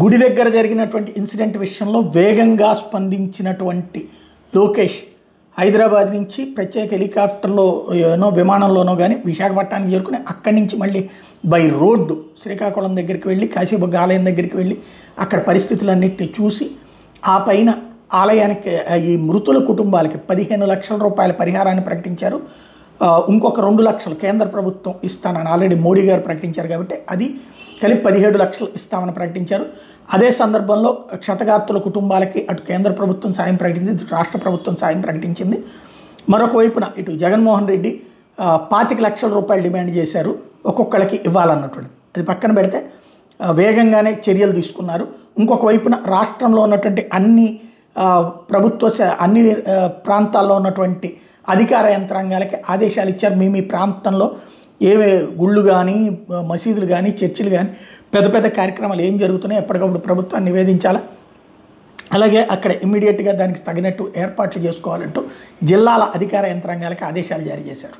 గుడి దగ్గర జరిగినటువంటి ఇన్సిడెంట్ విషయంలో వేగంగా స్పందించినటువంటి లోకేష్ హైదరాబాద్ నుంచి ప్రత్యేక హెలికాప్టర్లో విమానంలోనో కానీ విశాఖపట్నానికి చేరుకుని అక్కడి నుంచి మళ్ళీ బై రోడ్డు శ్రీకాకుళం దగ్గరికి వెళ్ళి కాశీబొగ్గ ఆలయం దగ్గరికి వెళ్ళి అక్కడ పరిస్థితులన్నింటినీ చూసి ఆ పైన ఆలయానికి ఈ మృతుల కుటుంబాలకి 15 లక్షల రూపాయల పరిహారాన్ని ప్రకటించారు. ఇంకొక 2 లక్షలు కేంద్ర ప్రభుత్వం ఇస్తానని ఆల్రెడీ మోడీ గారు ప్రకటించారు కాబట్టి అది కలిపి 17 లక్షలు ఇస్తామని ప్రకటించారు. అదే సందర్భంలో క్షతగాత్రుల కుటుంబాలకి అటు కేంద్ర ప్రభుత్వం సాయం ప్రకటించింది, ఇటు రాష్ట్ర ప్రభుత్వం సాయం ప్రకటించింది. మరొక వైపున ఇటు జగన్మోహన్ రెడ్డి 25 లక్షల రూపాయలు డిమాండ్ చేశారు ఒక్కొక్కరికి ఇవ్వాలన్నటువంటి. అది పక్కన పెడితే వేగంగానే చర్యలు తీసుకున్నారు. ఇంకొక వైపున రాష్ట్రంలో ఉన్నటువంటి అన్ని అన్ని ప్రాంతాల్లో ఉన్నటువంటి అధికార యంత్రాంగాలకి ఆదేశాలు ఇచ్చారు. మీ ప్రాంతంలో ఏవే గుళ్ళు కానీ మసీదులు కానీ చర్చిలు కానీ పెద్ద పెద్ద కార్యక్రమాలు ఏం జరుగుతున్నాయో ఎప్పటికప్పుడు ప్రభుత్వాన్ని నివేదించాలా, అలాగే అక్కడ ఇమ్మీడియట్గా దానికి తగినట్టు ఏర్పాట్లు చేసుకోవాలంటూ జిల్లాల అధికార యంత్రాంగాలకి ఆదేశాలు జారీ చేశారు.